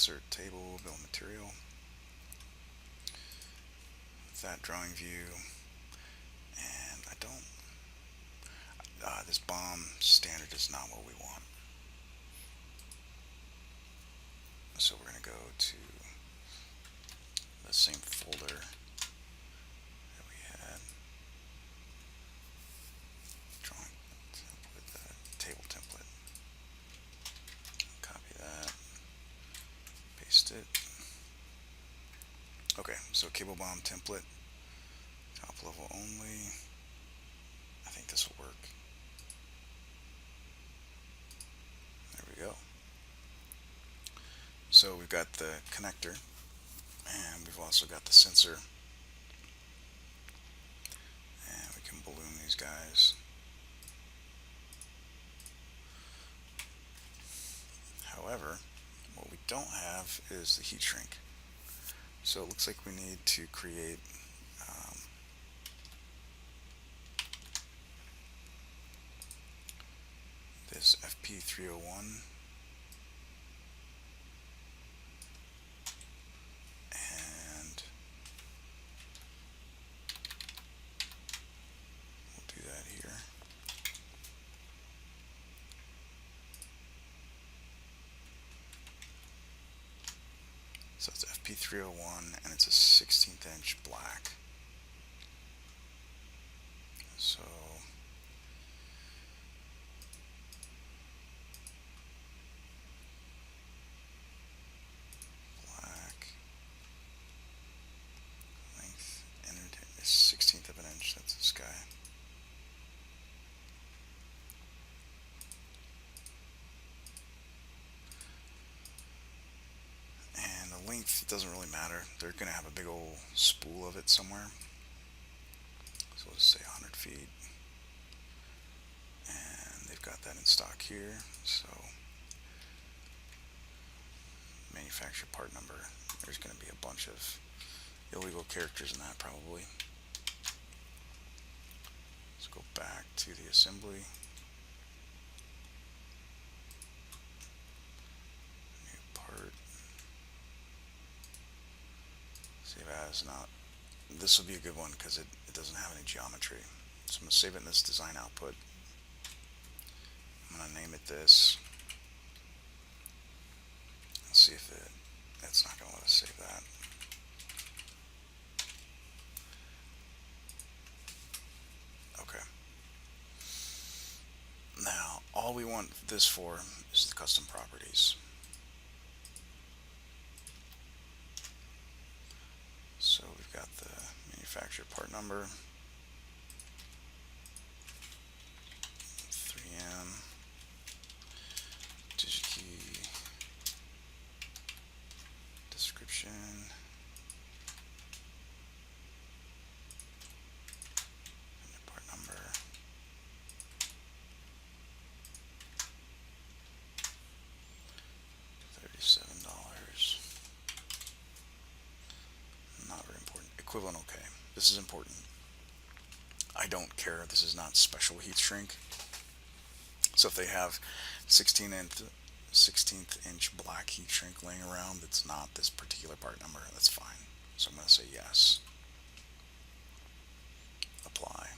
insert table, bill of material, that drawing view, and I don't, this bomb standard is not what we want. So we're going to go to the same folder that we had, drawing template, table template, copy that, paste it. Okay, so cable bomb template, top level only. I think this will work. There we go. So we've got the connector, and we've also got the sensor, and we can balloon these guys. However, what we don't have is the heat shrink. So it looks like we need to create this FP301, and we'll do that here. So it's FP301, and it's a 16th inch black. So black, length, entered is 16th of an inch. That's this guy. And the length doesn't really matter. They're going to have a big old spool of it somewhere. So we'll just say 100 feet. And they've got that in stock here. So manufacturer part number. There's going to be a bunch of illegal characters in that probably. Let's go back to the assembly. New part. Save as. Not. This will be a good one because it doesn't have any geometry. So I'm going to save it in this design output. I'm going to name it this. Let's see if it's not going to let us save that. Okay. Now, all we want this for is the custom properties. So we've got the manufacturer part number, 3M, digikey, description, part number, $37. Not very important. Equivalent okay. This is important. I don't care. This is not special heat shrink. So if they have 16th inch black heat shrink laying around that's not this particular part number, that's fine. So I'm going to say yes. Apply.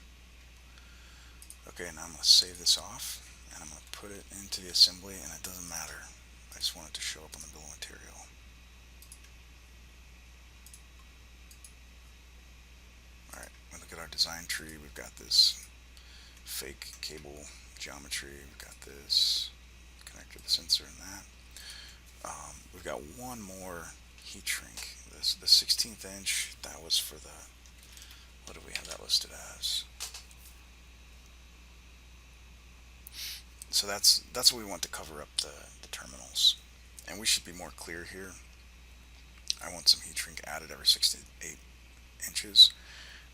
Okay, now I'm going to save this off, and I'm going to put it into the assembly, and it doesn't matter. I just want it to show up on the bill of material. Alright, we look at our design tree. We've got this fake cable geometry. We've got this connector, the sensor, and that. We've got one more heat shrink. The 16th inch, that was for the, what do we have that listed as? So that's what we want to cover up the terminals. And we should be more clear here. I want some heat shrink added every 6 to 8 inches.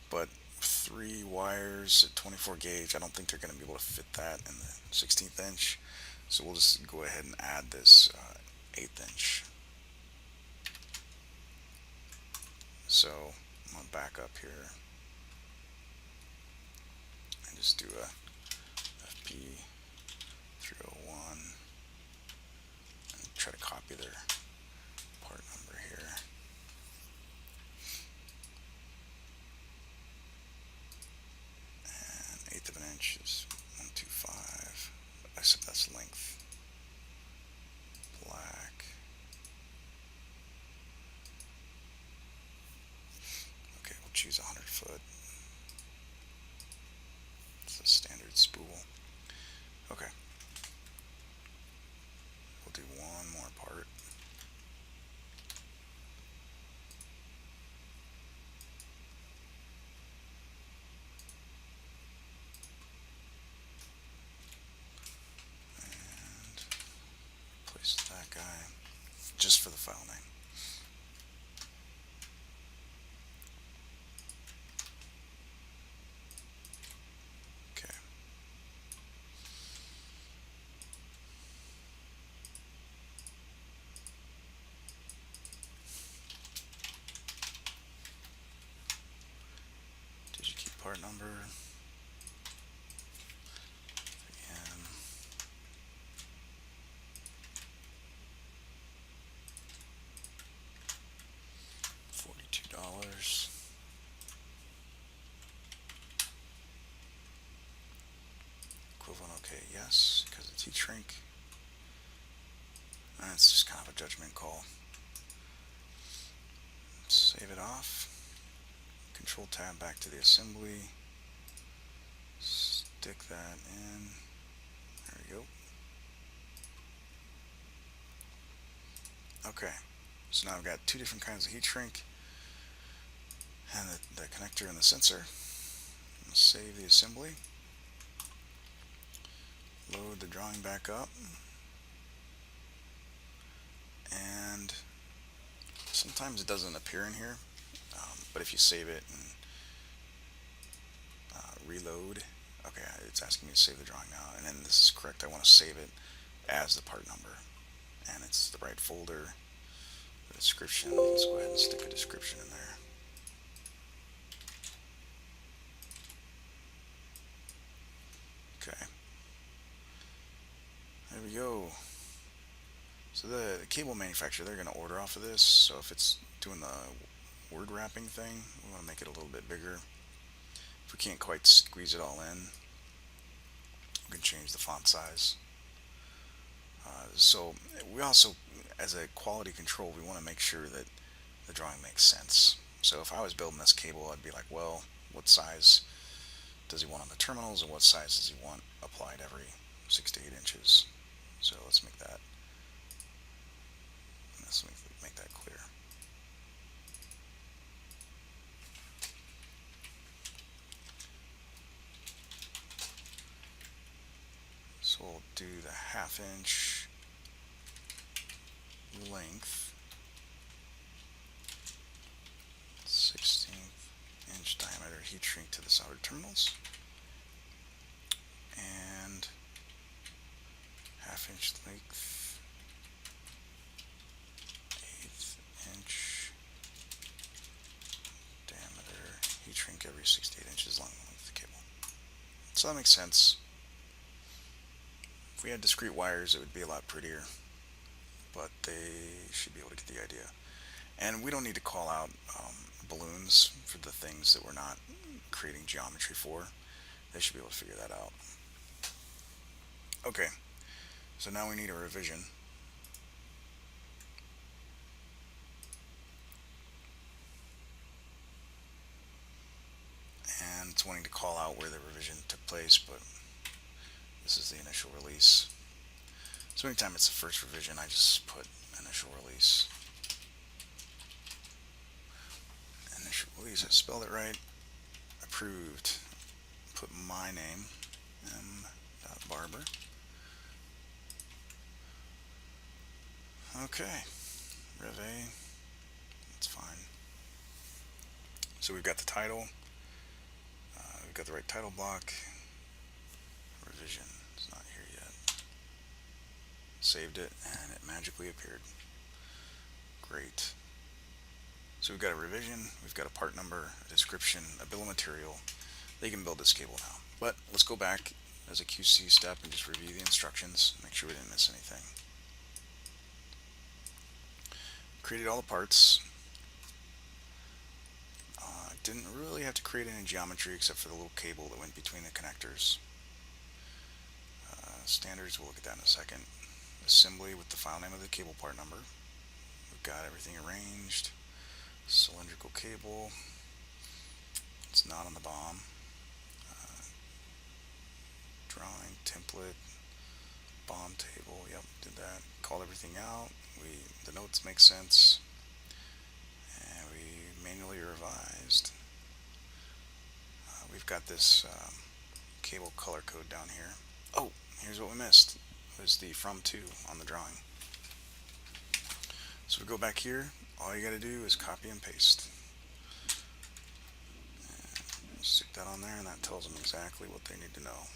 But 3 wires at 24 gauge, I don't think they're going to be able to fit that in the 16th inch. So we'll just go ahead and add this 1/8 inch. So I'm going to back up here and just do a FP301 and try to copy their just for the file name. Okay. Did you keep part number? And $42. Equivalent okay, yes, because it's heat shrink. And it's just kind of a judgment call. Save it off. Control tab back to the assembly. Stick that in. There we go. Okay, so now I've got two different kinds of heat shrink and the connector and the sensor. I'm going to save the assembly. Load the drawing back up. And sometimes it doesn't appear in here, but if you save it and reload, okay, it's asking me to save the drawing now, and then this is correct. I want to save it as the part number, and it's the right folder. The description, let's go ahead and stick a description in there. Okay, there we go. So the cable manufacturer, they're going to order off of this, so if it's doing the word wrapping thing, we want to make it a little bit bigger. If we can't quite squeeze it all in, we can change the font size. So we also, as a quality control, we want to make sure that the drawing makes sense. So if I was building this cable, I'd be like, well, what size does he want on the terminals, and what size does he want applied every 6 to 8 inches? So let's make that clear. So we'll do the 1/2 inch length, 16th inch diameter heat shrink to the solder terminals, and 1/2 inch length, 1/8 inch diameter heat shrink every 6 to 8 inches long length of the cable. So that makes sense. If we had discrete wires, it would be a lot prettier, but they should be able to get the idea. And we don't need to call out balloons for the things that we're not creating geometry for. They should be able to figure that out. Okay, so now we need a revision. And it's wanting to call out where the revision took place, but this is the initial release. So anytime it's the first revision, I just put initial release. Initial release, I spelled it right. Approved. Put my name, M.Barber. Okay, Rev A, that's fine. So we've got the title, we've got the right title block. Revision is not here yet. Saved it, and it magically appeared. Great. So we've got a revision, we've got a part number, a description, a bill of material. They can build this cable now. But let's go back as a QC step and just review the instructions, make sure we didn't miss anything. Created all the parts. Didn't really have to create any geometry except for the little cable that went between the connectors. Standards, we'll look at that in a second. Assembly with the file name of the cable part number. We've got everything arranged. Cylindrical cable. It's not on the BOM. Drawing, template, BOM table. Yep, did that. Called everything out. The notes make sense. And we manually revised. We've got this cable color code down here. Oh, here's what we missed. It was the from to on the drawing. So we go back here, all you gotta do is copy and paste. And stick that on there, and that tells them exactly what they need to know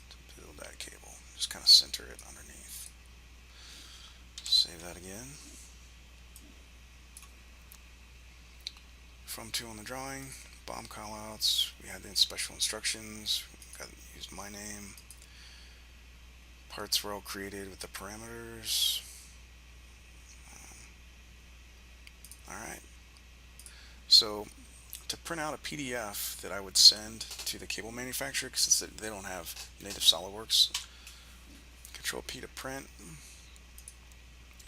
to build that cable. Just kind of center it underneath. Save that again. From to on the drawing, bomb callouts, we had the special instructions, used my name. Parts were all created with the parameters. Alright, so to print out a PDF that I would send to the cable manufacturer, since they don't have native Solidworks, Control P to print,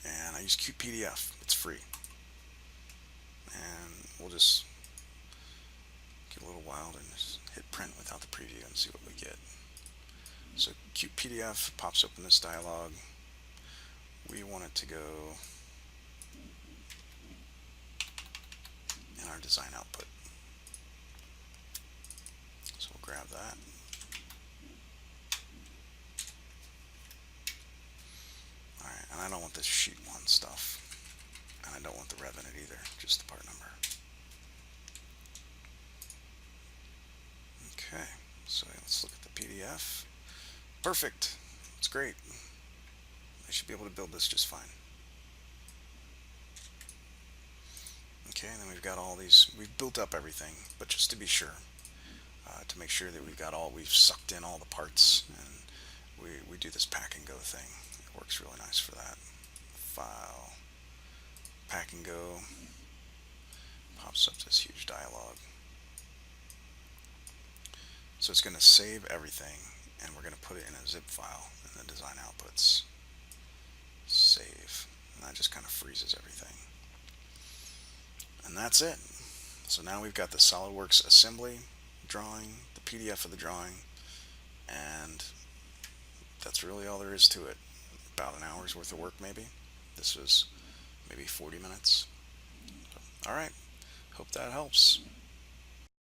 and I use QPDF, it's free. And we'll just get a little wild and just hit print without the preview and see what we get. So QPDF pops up in this dialog. We want it to go in our design output. So we'll grab that. Alright, and I don't want this sheet 1 stuff. And I don't want the rev in it either, just the part number. Okay, so let's look at the PDF. Perfect. It's great. I should be able to build this just fine. Okay, and then we've got all these, we've built up everything, but just to be sure, to make sure that we've sucked in all the parts, and we do this pack and go thing. It works really nice for that. File, pack and go, pops up this huge dialog. So it's going to save everything, and we're going to put it in a zip file in the design outputs. Save, and that just kind of freezes everything. And that's it. So now we've got the SolidWorks assembly drawing, the PDF of the drawing, and that's really all there is to it. About an hour's worth of work maybe. This was maybe 40 minutes. Alright, hope that helps.